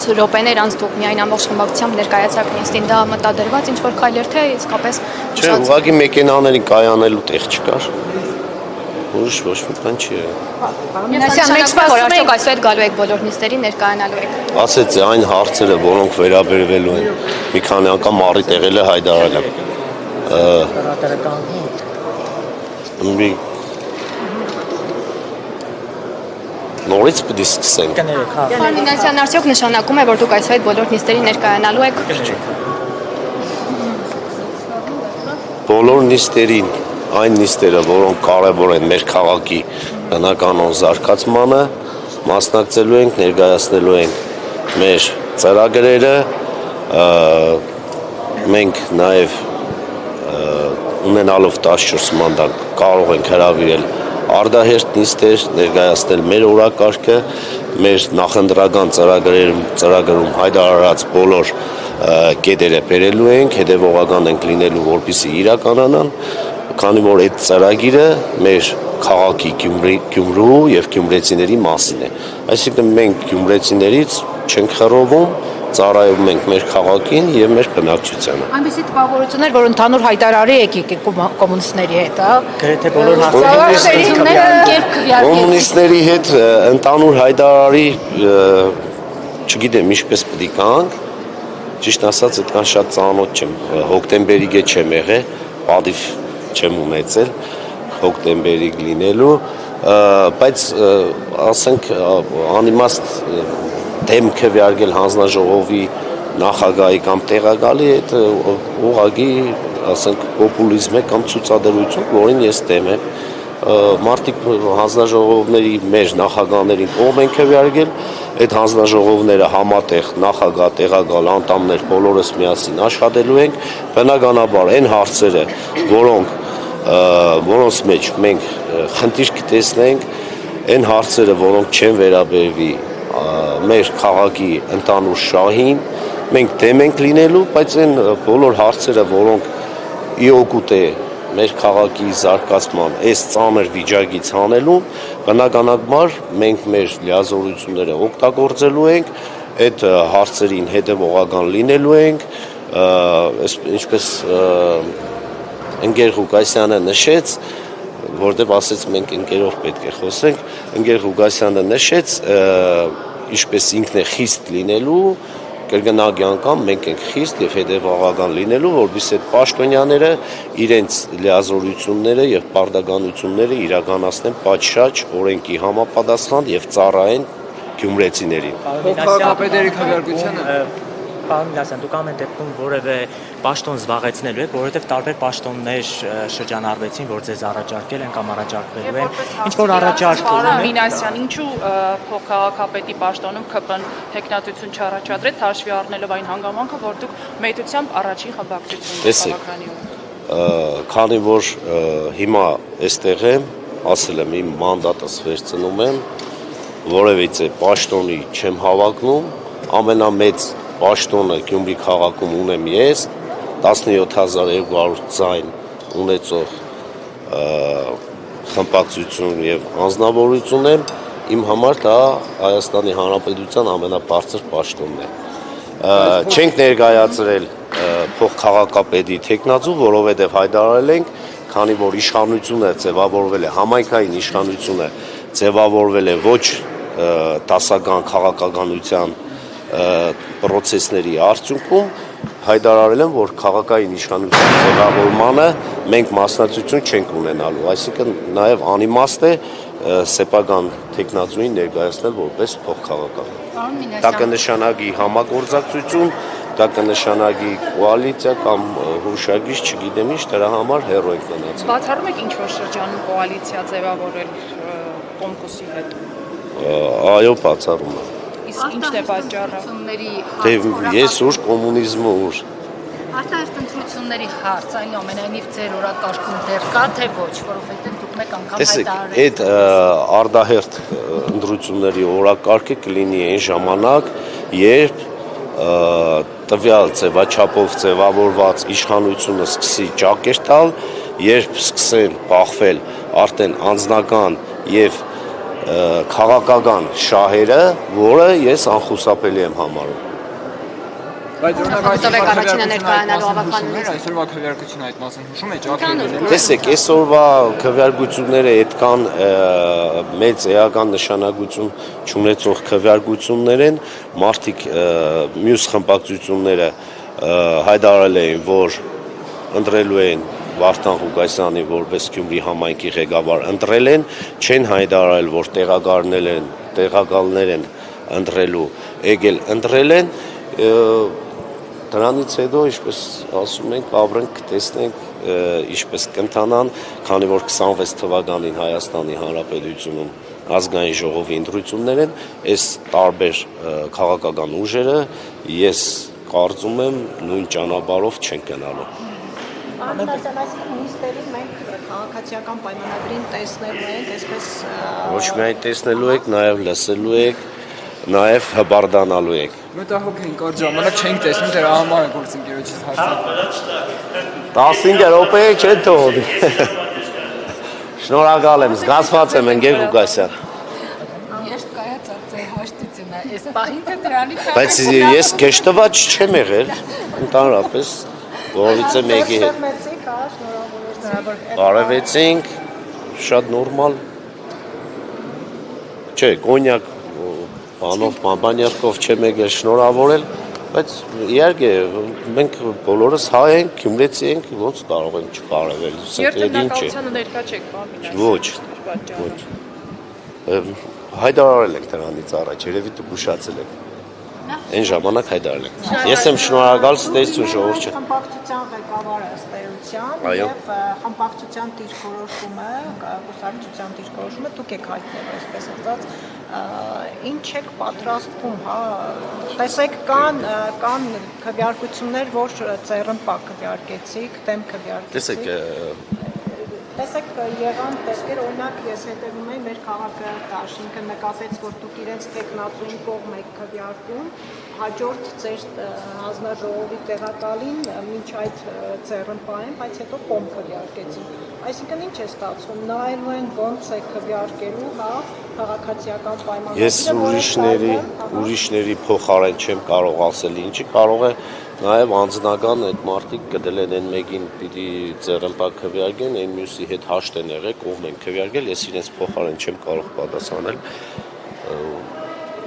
Րոպեներ անց դուք միայն ամբողջ խմբակցությամբ ներկայացաք նիստին, դա մտադրված ինչ-որ քայլեր թե իսկապես Չէ, ուղղակի մեքենաներին կայանելու տեղ չկար։ Ուրիշ ոչ մի բան չի եղել։ Որ արդյոք այսօր գալու եք բոլոր նիստերին ներկայանալու եք։ Ասեցի այն հարցերը, որոնք վերաբերվելու են մի քանի անգամ առիթ եղել է հայտարարել։ Նորից պիտի սկսենք։ Պարոն Մինասյան, արդյոք նշանակում է, որ դուք այսօր այդ բոլոր նիստերին ներկայանալու եք։ Բոլոր նիստերին, այն նիստերը, որոնք կարևոր են մեր քաղաքի բնականոն զարգացմանը, մասնակցելու ենք, ներկայացնելու ենք մեր ծրագրերը, մենք նաև ունենալով 14 մանդատ կարող ենք հրավիրել արդահերթ նիստեր, ներկայացնել մեր օրակարգը, մեր նախընտրական ծրագրում հայտարարած բոլոր կետերը բերելու ենք, հետևողական ենք լինելու, որպեսզի իրականանան, քանի որ այդ ծրագիրը մեր քաղաքի Գյումրու եւ գյումրեցիների մասին է։ Այսինքն մենք գյումրեցիներից չենք խռովում, ծառայում ենք մեր քաղաքին եւ մեր բնակչությանը։ Այնպիսի տպավորություններ, որ ընդհանուր հայտարարի եք կոմունիստների հետ, հա։ Գրեթե բոլոր Կոմունիստների հետ ընդհանուր հայտարարի, չգիտեմ ինչպես պետք է կանք, ճիշտ ասած այդքան շատ ծանոթ չեմ, հոկտեմբերի գետ չեմ եղել, պատիվ չեմ ունեցել հոկտեմբերի լինելու, բայց ասենք անիմաստ դեմ քվեարկել հանձնաժողովի նախագահի կամ տեղակալի այդ ուղղակի ասենք պոպուլիզմ է կամ ցուցադրություն, որին ես դեմ եմ։ Մարդիկ հանձնաժողովների մեր նախագահներին ով են քվեարկել, այդ հանձնաժողովները համատեղ նախագահ, տեղակալ, անդամներ բոլորս միասին աշխատելու ենք, բնականաբար այն հարցերը, որոնց մեջ մենք խնդիր կտեսնենք, այն հարցերը, որոնք չեն վերաբերվի մեր քաղաքի ընդհանուր շահին, մենք դեմ ենք լինելու, բայց այն բոլոր հարցերը, որոնք իօգուտ է մեր քաղաքի զարգացման, այս ծանր վիճակից հանելուն, բնականաբար մենք մեր լիազորությունները օգտագործելու ենք, այդ հարցերին հետևողական լինելու ենք, ինչպես ընկեր Ղուկասյանը նշեց, որտեղ ասեց մենք ընկերով պետք է խոսենք, ընկեր Ղուկասյանը նշեց, ինչպես ինքն է խիստ լինելու, կրկնակի անգամ մենք ենք խիստ եւ հետեւողական լինելու, որովհետեւ այդ պաշտոնյաները իրենց լիազորությունները եւ պարտականությունները իրականացնեն պատշաճ օրենքի համապատասխան եւ ծառայեն գյումրեցիներին։ Քաղաքապետերի քվեարկությունը Պարոն Մինասյան, դուք ամեն դեպքում որևէ պաշտոն զբաղեցնելու եք, որովհետև տարբեր պաշտոններ շրջանառվեցին, որ ձեզ առաջարկել են կամ առաջարկվելու են, ինչ որ առաջարկում են։ Պարոն Մինասյան, ինչու փոխքաղաքապետի պաշտոնում ԿՊ-ն տեխնատություն չառաջադրեց, հաշվի առնելով այն հանգամանքը, որ դուք մեծությամբ առաջին խմբակցությունն եք քաղաքանում։ Քանի որ հիմա այստեղ եմ, ասել եմ իմ մանդատս վերցնում եմ, որևիցե պաշտոնի չեմ հավակնում, ամենամեծ պաշտոնը Գյումրի քաղաքում ունեմ ես, 17200 ձայն ունեցող խմբակցություն եւ անձնավորություն եմ, իմ համար դա Հայաստանի Հանրապետության ամենաբարձր պաշտոնն է։ Չենք ներկայացրել փոխքաղաքապետի տեխնացու, որովհետեւ հայտարարել ենք, քանի որ իշխանությունը ձևավորվել է, համայնքային իշխանությունը ձևավորվել է ոչ դասական քաղաքականության պրոցեսների արդյունքում հայտարարել եմ, որ քաղաքային իշխանության ձևավորմանը մենք մասնակցություն չենք ունենալու, այսինքն նաև անիմաստ է սեփական տեխնացուին ներկայացնել որպես փոխքաղաքական։ Դա կնշանակի համագործակցություն, դա կնշանակի կոալիցիա կամ հուշագիր, չգիտեմ ինչ, դրա համար հեռու ենք մնացել։ Բացառում եք ինչ-որ շրջանում կոալիցիա ձևավորել Կոմկուսի հետ։ Այո, բացառում եմ։ Իսկ ինչն է պատճառը։ Դե ես ուր կոմունիզմը ուր։ Արտահերթ ընտրությունների հարց այնուամենայնիվ ձեր օրակարգում դեռ կա թե ոչ, որովհետև դուք մեկ անգամ հայտարարեցիք։ Այդ արտահերթ ընտրությունների օրակարգը կլինի այն ժամանակ, երբ տվյալ ձևաչափով ձևավորված իշխանությունը սկսի ճակեր տալ, երբ սկսեն բախվել արդեն անձնական եւ քաղաքական շահերը, որը ես անխուսափելի եմ համարում։ Նախագծով եք առաջինը ներկայանալու ավականներ։ Այսօրվա քվեարկությունը այդ մասին հուշում է ջախի։ Տեսեք, այսօրվա քվեարկությունները այդքան մեծ էական նշանակություն չունեցող քվեարկություններ են, մարդիկ մյուս խմբակցությունները հայտարարել էին, որ ընտրելու են Վարդան Ղուկասյանին որպես Գյումրի համայնքի ղեկավար, ընտրել են, չեն հայտարարել, որ տեղակալներ են ընտրելու, եկել ընտրել են, դրանից հետո, ինչպես ասում ենք, ապրենք, տեսնենք, ինչպես կընթանան, քանի որ 26 թվականին Հայաստանի Հանրապետությունում ազգային ժողովի ընտրություններ են, այս տարբեր քաղաքական ուժերը, ես կարծում եմ, նույն ճանապարհով չեն գնալու։ Այսինքն նիստերին մենք քաղաքացիական պայմանագրին տեսնելու ենք, այսպես Ոչ միայն տեսնելու եք, նաև լսելու եք, նաև հբարդանալու եք։ Մտահոգ ենք, որ ժամանակ չենք տեսնում, դրա համար է գործընկերոջից հարցնում։ 15 րոպե չեն թողնում։ Շնորհակալ եմ, զգացված եմ, Ընկեր Ղուկասյան։ Երբ կայացած ձեր հաշտությունը, այս պահին թե դրանից Բայց ես կեշտված չեմ եղել, ընդհանրապես Գողովիցե մեկի հետ։ Բարևեցինք, շատ նորմալ։ Չէ, կոնյակ բանով, բանբանյակով չեմ եկել շնորհավորել, բայց իհարկե մենք բոլորս հայ ենք, գյումրեցի ենք, ոնց կարող ենք չբարևել։ Երթնակալությանը ներկա չեք, պարոն Ոչ, ոչ։ Հայտարարել ենք դրանից առաջ, երևի դուք ուշացել եք։ Այն ժամանակ հայտարարել ենք։ Ես եմ շնորհակալ ստեյցու ժողովրդի։ խմբակցության ղեկավարը ըստ էության եւ խմբակցության դիրքորոշումը, կուսակցության դիրքորոշումը դուք եք հայտնել, այսպես ասած, ինչ եք պատրաստվում, հա, տեսեք կան քվեարկություններ, որ ՑՌՄՊ քվեարկեցիք, դեմ քվեարկեցիք։ Տեսեք եղան տեսքեր, օրինակ ես հետևում եմ մեր քաղաքադաշինքը նկատեց, որ դուք իրենց տեխնացուին կողմ եք քվեարկում, հաջորդ ձեր հանձնաժողովի տեղակալին մինչ այդ ՑՌՄՊ-ին, բայց հետո կողմ քվեարկեցին։ Այսինքն ինչ է ստացվում, նայելու են ոնց է քվեարկելու, հա, քաղաքացիական պայմանները։ Ես ուրիշների փոխարեն չեմ կարող ասել ինչի, կարող է նաև անձնական այդ մարդիկ գտել են այն մեկին պիտի ՑՌՄՊ քվեարկեն, այն մյուսի հետ հաշտ են եղել, կողմ են քվեարկել, ես իրենց փոխարեն չեմ կարող պատասխանել։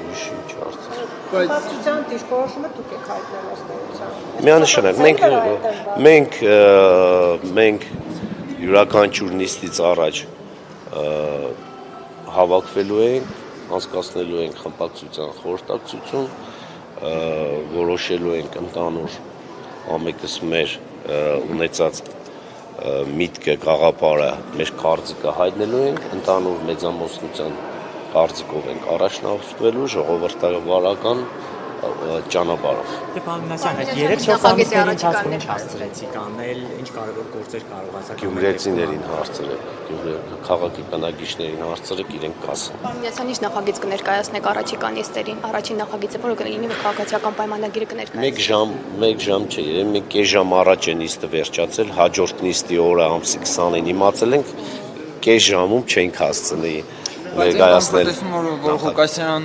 Ուրիշ ինչ հարցեր։ Խմբակցության դիրքորոշումը դուք եք հայտնել ըստ էության։ Միանշանակ մենք յուրաքանչյուր նիստից առաջ հավաքվելու ենք, անցկացնելու ենք խմբակցության խորհրդակցություն, որոշելու ենք ընդհանուր ամենքս մեր ունեցած միտքը, գաղափարը, մեր կարծիքը հայտնելու ենք, ընդհանուր մեծամասնության կարծիքով ենք առաջնորդվելու ժողովրդավարական ճանապարհով։ Պարոն Մինասյան, այդ 3-4 ամիսների ընթացքում ինչ հասցրեցիք անել, ինչ կարևոր գործեր կարողացաք անել։ Գյումրեցիներին հարցրեք, քաղաքի բնակիչներին հարցրեք, իրենք կասեն։ Պարոն Մինասյան, ինչ նախագիծ կներկայացնեք առաջիկա նիստերին։ Առաջին նախագիծը որը կլինի, որ քաղաքացիական պայմանագիրը կներկայացնեք։ 1 ժամ չէ, երևի մի կես ժամ առաջ է նիստը վերջացել, հաջորդ նիստի օրը ամսի 20-ին իմացել ենք, կես ժամում չենք հասցնի ներկայացնել։ Որ Ղուկասյան,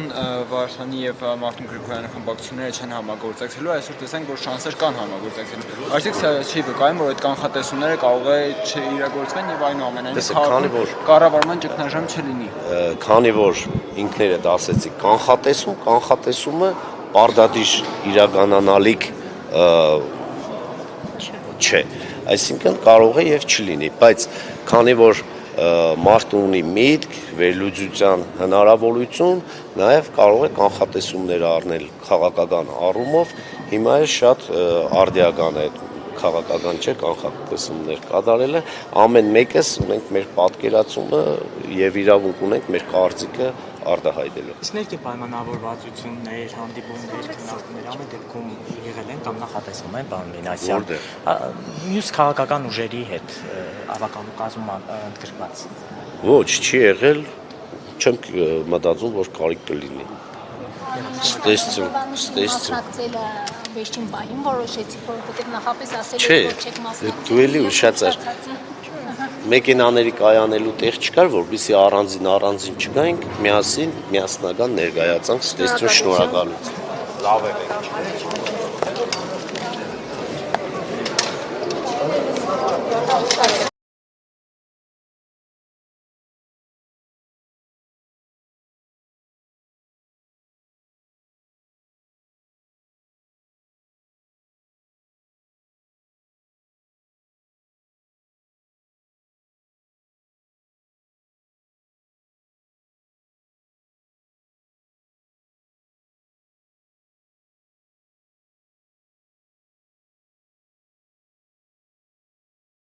Վարդանի եւ Մարտին Գրիգորյանի խմբակցությունները չեն համագործակցելու, այսօր տեսանք, որ շանսեր կան համագործակցելու։ Այսինքն չի վկայում, որ այդ կանխատեսումները կարող է չիրագործվեն եւ այնուամենայնիվ կառավարման ճգնաժամ չլինի։ Քանի որ ինքներդ ասեցիք կանխատեսումը պարտադիր իրականանալիք չէ, այսինքն կարող է եւ չլինի, բայց քանի որ մարդը ունի միտք, վերլուծության հնարավորություն, նաև կարող է կանխատեսումներ առնել քաղաքական առումով, հիմա է շատ արդիական է քաղաքական չէ կանխատեսումներ կատարելը, ամեն մեկս ունենք մեր պատկերացումը եւ իրավունք ունենք մեր կարծիքը արտահայտելու։ Իսկ ներքին պայմանավորվածություններ, հանդիպումներ, քննարկումներ ամեն դեպքում եղել են կամ նախատեսվում են, պարոն Մինասյան։ Մյուս քաղաքական ուժերի հետ ավականու կազմում ընդգրկված։ Ոչ, չի եղել, չեմ մտածում, որ կարիք կլինի։ Մասնակցելը վերջին պահին որոշեցիք, որովհետև նախապես ասել եք, որ չեք մասնակցել։ Դու էլի ուշացար։ մեքենաների կայանելու տեղ չկար, որպեսզի առանձին չգայինք, միասնական ներկայացանք, ստեսություն, շնորհակալություն։ Լավ եղեք։